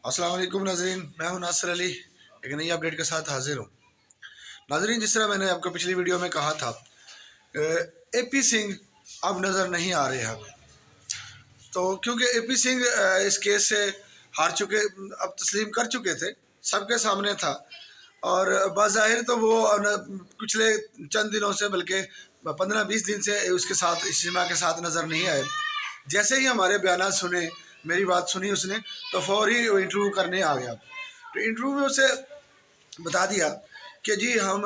अस्सलाम वालेकुम नाजरीन, मैं हूं नासिर अली एक नई अपडेट के साथ हाजिर हूं। नाजरीन, जिस तरह मैंने आपको पिछली वीडियो में कहा था, एपी सिंह अब नज़र नहीं आ रहे हमें। तो क्योंकि एपी सिंह इस केस से हार चुके, अब तस्लीम कर चुके थे, सबके सामने था। और बाज़ाहिर तो वो पिछले चंद दिनों से, बल्कि 15-20 दिन से उसके साथ, इज्तिमा के साथ नज़र नहीं आए। जैसे ही हमारे बयान सुने, मेरी बात सुनी उसने, तो फौरी इंटरव्यू करने आ गया। तो इंटरव्यू में उसे बता दिया कि जी हम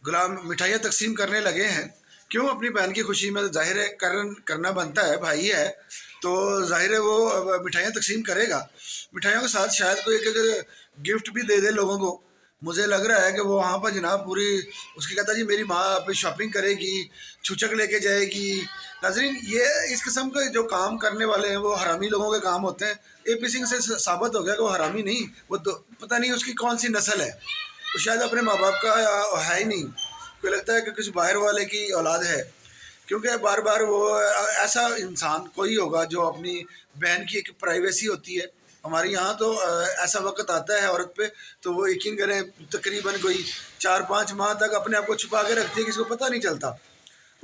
गुलाम मिठाइयाँ तकसीम करने लगे हैं। क्यों? अपनी बहन की खुशी में ज़ाहिर है करना बनता है, भाई है तो ज़ाहिर है वो मिठाइयाँ तकसीम करेगा। मिठाइयों के साथ शायद कोई एक गिफ्ट भी दे दे लोगों को। मुझे लग रहा है कि वो वहाँ पर जनाब पूरी उसकी कहता जी मेरी माँ अपनी शॉपिंग करेगी, छूचक लेके जाएगी। नाजरीन, ये इस किस्म के जो काम करने वाले हैं वो हरामी लोगों के काम होते हैं। एपी सिंह से साबित हो गया कि वो हरामी नहीं, वो पता नहीं उसकी कौन सी नस्ल है। तो शायद अपने माँ बाप का है ही नहीं, कोई लगता है कि किसी बाहर वाले की औलाद है। क्योंकि बार बार वो ऐसा इंसान कोई होगा जो अपनी बहन की एक प्राइवेसी होती है। हमारे यहाँ तो ऐसा वक्त आता है औरत पे, तो वो यकीन करें तकरीबन कोई 4-5 माह तक अपने आप को छुपा के रखती है, किसी को पता नहीं चलता।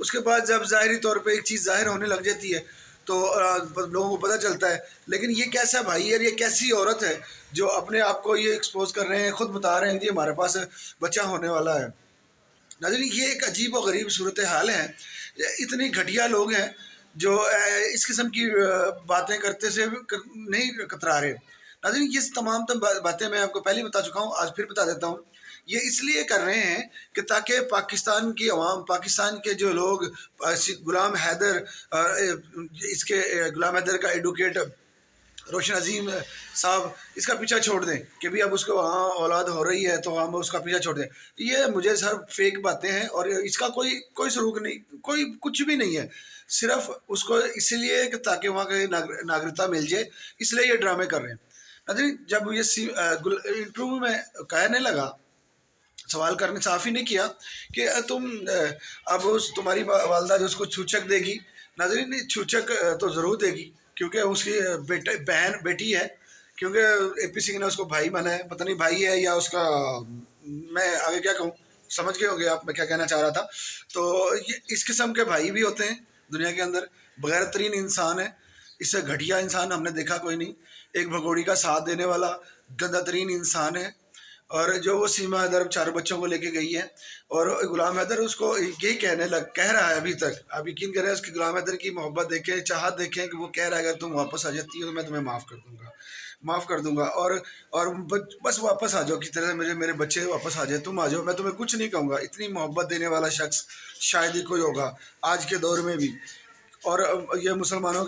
उसके बाद जब ज़ाहरी तौर पे एक चीज़ ज़ाहिर होने लग जाती है तो लोगों को पता चलता है। लेकिन ये कैसा भाई है, ये कैसी औरत है जो अपने आप को ये एक्सपोज कर रहे हैं, ख़ुद बता रहे हैं कि हमारे पास बच्चा होने वाला है। नाज़रीन, ये एक अजीब और गरीब सूरत हाल है। इतनी घटिया लोग हैं जो इस किस्म की बातें करते से नहीं कतरा रहे। नाज़रीन, ये तमाम बातें मैं आपको पहले बता चुका हूँ, आज फिर बता देता हूँ। ये इसलिए कर रहे हैं कि ताकि पाकिस्तान की अवाम, पाकिस्तान के जो लोग गुलाम हैदर, गुलाम हैदर का एडवोकेट रोशन अजीम साहब, इसका पीछा छोड़ दें कि भी अब उसको वहाँ औलाद हो रही है तो हम उसका पीछा छोड़ दें। ये मुझे सर फेक बातें हैं और इसका कोई कोई सरूक नहीं, कोई कुछ भी नहीं है। सिर्फ उसको इसलिए कि ताकि वहाँ की नागरिकता मिल जाए, इसलिए ये ड्रामे कर रहे हैं। नाज़रीन, जब ये इंटरव्यू में कहने लगा, सवाल करने साफ़ ही नहीं किया कि तुम अब उस तुम्हारी वालदा जो उसको छूचक देगी। नाज़रीन, छूचक तो ज़रूर देगी क्योंकि उसकी बेटी है। क्योंकि एपी सिंह ने उसको भाई माना है, पता नहीं भाई है या उसका, मैं आगे क्या कहूँ, समझ गए होंगे आप मैं क्या कहना चाह रहा था। तो ये इस किस्म के भाई भी होते हैं दुनिया के अंदर। बगैरतरीन इंसान है, इससे घटिया इंसान हमने देखा कोई नहीं। एक भगोड़ी का साथ देने वाला गंदा तरीन इंसान है। और जो वो सीमा हैदर 4 बच्चों को लेके गई है और गुलाम हैदर उसको यही कह रहा है अभी तक। आप यकीन करें, उसकी गुलाम हैदर की मोहब्बत देखें, चाहत देखें कि वो कह रहा है अगर तुम वापस आ जाती हो तो मैं तुम्हें माफ़ कर दूंगा, माफ़ कर दूंगा। और बस वापस आ जाओ, किस तरह से मेरे बच्चे वापस आ जाए, तुम आ जाओ, मैं तुम्हें कुछ नहीं कहूँगा। इतनी मोहब्बत देने वाला शख्स शायद ही कोई होगा आज के दौर में भी। और ये मुसलमानों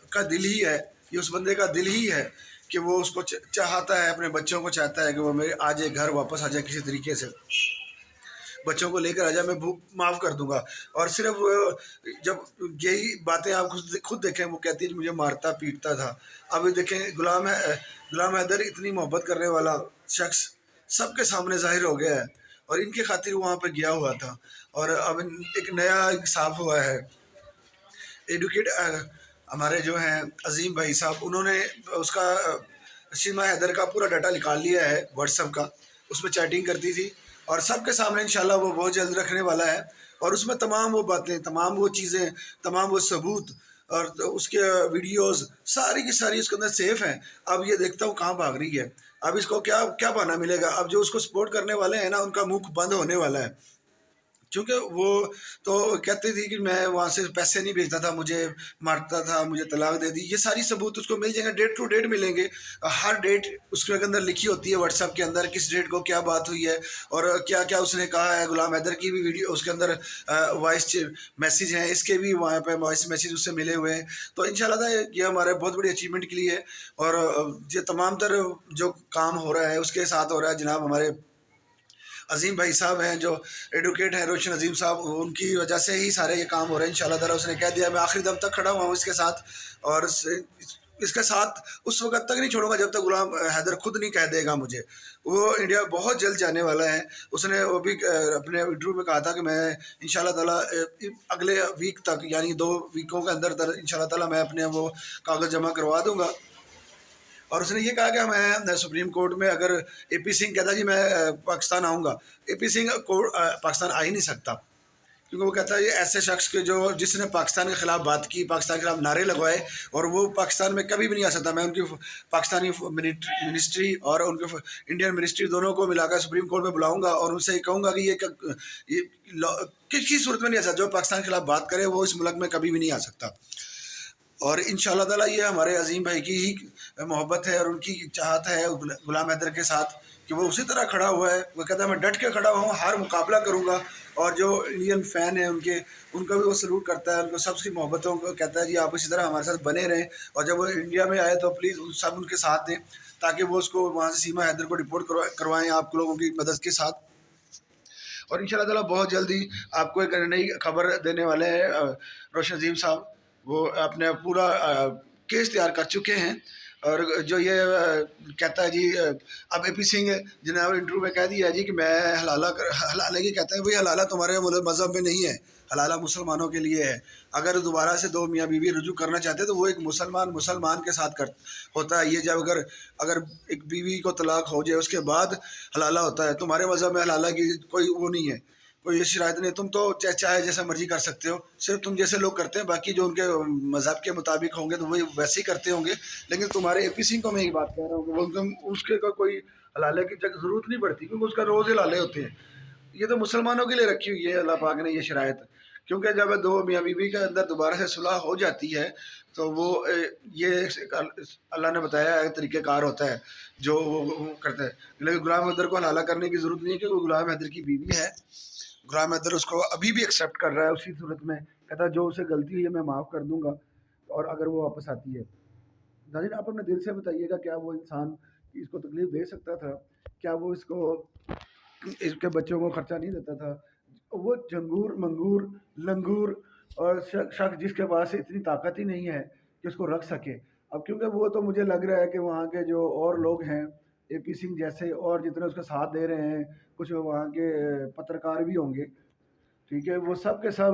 का दिल ही है, ये उस बंदे का दिल ही है कि वो उसको चाहता है, अपने बच्चों को चाहता है कि वो मेरे आ जाए, घर वापस आ जाए किसी तरीके से, बच्चों को लेकर आ जाए, मैं माफ़ कर दूंगा। और सिर्फ जब यही बातें आप खुद देखें, वो कहती है मुझे मारता पीटता था। अब देखें, गुलाम हैदर इतनी मोहब्बत करने वाला शख्स सबके सामने ज़ाहिर हो गया है और इनके खातिर वहाँ पर गया हुआ था। और अब एक नया साफ हुआ है। एडवोकेट हमारे जो हैं अजीम भाई साहब, उन्होंने उसका सीमा हैदर का पूरा डाटा निकाल लिया है व्हाट्सएप का। उसमें चैटिंग करती थी और सबके सामने इंशाल्लाह वो बहुत जल्द रखने वाला है। और उसमें तमाम वो बातें, तमाम वो चीज़ें, तमाम वो सबूत और उसके वीडियोस सारी की सारी उसके अंदर सेफ हैं। अब ये देखता हूँ कहाँ भाग रही है। अब इसको क्या क्या बहाना मिलेगा? अब जो उसको सपोर्ट करने वाले हैं ना, उनका मुख बंद होने वाला है। क्योंकि वो तो कहती थी कि मैं वहाँ से पैसे नहीं भेजता था, मुझे मारता था, मुझे तलाक दे दी। ये सारी सबूत उसको मिल जाएंगे, डेट टू डेट मिलेंगे। हर डेट उसके अंदर लिखी होती है व्हाट्सएप के अंदर, किस डेट को क्या बात हुई है और क्या क्या उसने कहा है। गुलाम हैदर की भी वीडियो उसके अंदर वॉइस मैसेज हैं, इसके भी वहाँ पे वॉइस मैसेज उससे मिले हुए हैं। तो इंशाल्लाह ये हमारे बहुत बड़ी अचीवमेंट के लिए है। और ये तमाम तर जो काम हो रहा है उसके साथ हो रहा है। जनाब हमारे अजीम भाई साहब हैं जो एडवोकेट हैं, रोशन अजीम साहब, उनकी वजह से ही सारे ये काम हो रहे हैं। इंशाल्लाह ताला उसने कह दिया मैं आखिरी दम तक खड़ा हुआ हूँ इसके साथ। और इसके साथ उस वक्त तक नहीं छोड़ूंगा जब तक गुलाम हैदर खुद नहीं कह देगा मुझे। वो इंडिया बहुत जल्द जाने वाला है। उसने वो भी अपने इंटरव्यू में कहा था कि मैं इंशाल्लाह ताला अगले वीक तक, यानी 2 वीकों के अंदर इंशाल्लाह ताला मैं अपने वो कागज़ जमा करवा दूँगा। اور اس نے یہ کہا کہ میں سپریم کورٹ میں اگر اے پی سنگھ کہتا جی میں پاکستان آؤں گا، اے پی سنگھ پاکستان آ ہی نہیں سکتا، کیونکہ وہ کہتا ہے یہ ایسے شخص کے جس نے پاکستان کے خلاف بات کی، پاکستان کے خلاف نعرے لگوائے، اور وہ پاکستان میں کبھی بھی نہیں آ سکتا۔ میں ان کی پاکستانی منسٹری اور ان کے انڈین منسٹری دونوں کو ملا کر سپریم کورٹ میں بلاؤں گا اور ان سے کہوں گا کہ یہ کسی صورت میں نہیں آ سکتا، جو پاکستان کے خلاف بات کرے وہ اس ملک میں کبھی بھی نہیں آ سکتا۔ اور انشاءاللہ تعالیٰ یہ ہمارے عظیم بھائی کی ہی محبت ہے اور ان کی چاہت ہے غلام حیدر کے ساتھ کہ وہ اسی طرح کھڑا ہوا ہے۔ وہ کہتا ہے میں ڈٹ کے کھڑا ہوں، ہر مقابلہ کروں گا، اور جو انڈین فین ہیں ان کا بھی وہ سلوٹ کرتا ہے، ان کو سب کی محبتوں کو کہتا ہے جی آپ اسی طرح ہمارے ساتھ بنے رہیں، اور جب وہ انڈیا میں آئے تو پلیز سب ان کے ساتھ دیں تاکہ وہ اس کو وہاں سے سیما حیدر کو ڈپورٹ کروائیں آپ لوگوں کی مدد کے ساتھ۔ اور انشاءاللہ تعالیٰ بہت جلدی آپ کو ایک نئی خبر دینے والے ہیں۔ روشن عظیم صاحب وہ اپنے پورا کیس تیار کر چکے ہیں، اور جو یہ کہتا ہے جی اب اے پی سنگھ جنہیں انٹرویو میں کہہ دیا جی کہ میں حلالہ کی کہتا ہے بھائی حلالہ تمہارے مذہب میں نہیں ہے، حلالہ مسلمانوں کے لیے ہے۔ اگر دوبارہ سے دو میاں بیوی رجوع کرنا چاہتے تو وہ ایک مسلمان کے ساتھ ہوتا ہے، یہ جب اگر ایک بیوی کو طلاق ہو جائے اس کے بعد حلالہ ہوتا ہے۔ تمہارے مذہب میں حلالہ کی کوئی وہ نہیں ہے، کوئی شرائط نہیں، تم تو چاہے جیسا مرضی کر سکتے ہو، صرف تم جیسے لوگ کرتے ہیں، باقی جو ان کے مذہب کے مطابق ہوں گے تو وہ ویسے ہی کرتے ہوں گے۔ لیکن تمہارے اے پی سنگھ کو میں یہ بات کہہ رہا ہوں کہ اس کے کوئی حلالے کی ضرورت نہیں پڑتی، کیونکہ اس کا روز حلالے ہوتے ہیں۔ یہ تو مسلمانوں کے لیے رکھی ہوئی ہے اللہ پاک نے یہ شرائط، کیونکہ جب دو میاں بیوی کے اندر دوبارہ سے صلح ہو جاتی ہے تو وہ یہ اللہ نے بتایا ایک طریقہ کار ہوتا ہے جو وہ کرتا ہے۔ لیکن غلام حیدر کو حلالہ کرنے کی ضرورت نہیں ہے، کیونکہ غلام حیدر کی بیوی ہے، غلام حیدر اس کو ابھی بھی ایکسیپٹ کر رہا ہے اسی صورت میں، کہتا جو اسے غلطی ہوئی ہے میں معاف کر دوں گا، اور اگر وہ واپس آتی ہے۔ ناظرین آپ اپنے دل سے بتائیے گا کیا وہ انسان اس کو تکلیف دے سکتا تھا؟ کیا وہ اس کے بچوں کو خرچہ نہیں دیتا تھا؟ وہ جنگور منگور لنگور اور شخص جس کے پاس اتنی طاقت ہی نہیں ہے کہ اس کو رکھ سکے۔ اب کیونکہ وہ تو مجھے لگ رہا ہے کہ وہاں کے جو اور لوگ ہیں اے پی سنگھ جیسے اور جتنے اس کا ساتھ دے رہے ہیں، کچھ وہاں کے پترکار بھی ہوں گے، ٹھیک ہے، وہ سب کے سب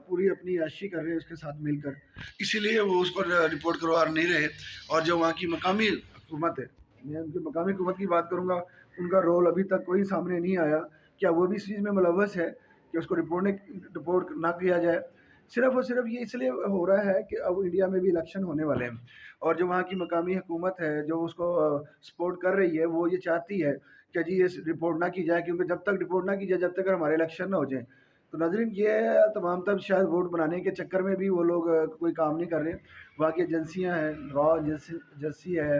پوری اپنی عیاشی کر رہے ہیں اس کے ساتھ مل کر، اسی لیے وہ اس کو رپورٹ کروا نہیں رہے۔ اور جو وہاں کی مقامی حکومت ہے، میں ان کی مقامی حکومت کی بات کروں گا، ان کا رول ابھی تک کوئی سامنے نہیں آیا، کیا وہ بھی اس چیز میں ملوث ہے کہ اس کو رپورٹ نہ کیا جائے؟ صرف اور صرف یہ اس لیے ہو رہا ہے کہ اب انڈیا میں بھی الیکشن ہونے والے ہیں، اور جو وہاں کی مقامی حکومت ہے جو اس کو سپورٹ کر رہی ہے وہ یہ چاہتی ہے کہ جی یہ رپورٹ نہ کی جائے، کیونکہ جب تک رپورٹ نہ کی جائے جب تک ہمارے الیکشن نہ ہو جائیں۔ تو ناظرین یہ تمام تب شاید ووٹ بنانے کے چکر میں بھی وہ لوگ کوئی کام نہیں کر رہے۔ وہاں کی ایجنسیاں ہیں، را ایجنسی ہے،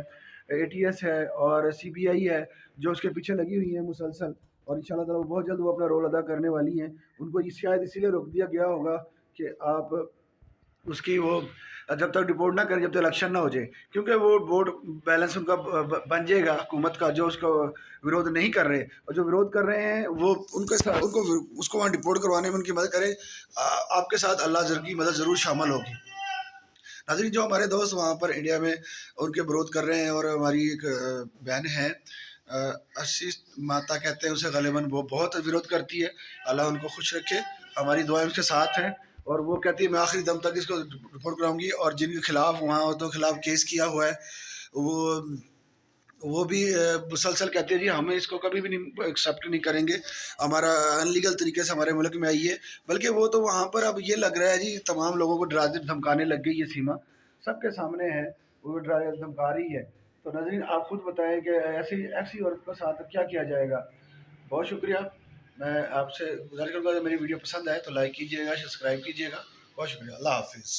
اے ٹی ایس ہے اور سی بی آئی ہے جو اس کے پیچھے لگی ہوئی ہیں مسلسل، اور انشاءاللہ تعالیٰ بہت جلد وہ اپنا رول ادا کرنے والی ہیں۔ ان کو شاید اسی لیے روک دیا گیا ہوگا کہ آپ اس کی وہ جب تک رپورٹ نہ کریں جب تک الیکشن نہ ہو جائے، کیونکہ وہ ووٹ بیلنس ان کا بن جائے گا حکومت کا جو اس کو ورودھ نہیں کر رہے، اور جو ورودھ کر رہے ہیں وہ ان کو اس کو وہاں ڈپورٹ کروانے میں ان کی مدد کرے۔ آپ کے ساتھ اللہ کی مدد ضرور شامل ہوگی۔ ناظرین جو ہمارے دوست وہاں پر انڈیا میں ان کے ورودھ کر رہے ہیں، اور ہماری ایک بہن ہے اشیش ماتا کہتے ہیں اسے، غالباً وہ بہت ورودھ کرتی ہے، اللہ ان کو خوش رکھے، ہماری دعائیں ان کے ساتھ ہیں، اور وہ کہتی ہے میں آخری دم تک اس کو رپورٹ کراؤں گی، اور جن کے خلاف وہاں عورتوں کے خلاف کیس کیا ہوا ہے وہ بھی مسلسل کہتے ہیں جی ہم اس کو کبھی بھی نہیں ایکسیپٹ نہیں کریں گے، ہمارا ان لیگل طریقے سے ہمارے ملک میں آئی ہے۔ بلکہ وہ تو وہاں پر اب یہ لگ رہا ہے جی تمام لوگوں کو ڈرانے دھمکانے لگ گئی، یہ سیما سب کے سامنے ہے، وہ ڈرانے دھمکا رہی ہے۔ تو ناظرین آپ خود بتائیں کہ ایسی عورت کے ساتھ کیا کیا جائے گا؟ بہت شکریہ، میں آپ سے گزارش کروں گا کہ میری ویڈیو پسند آئے تو لائک کیجیے گا، سبسکرائب کیجیے گا، بہت شکریہ، اللہ حافظ۔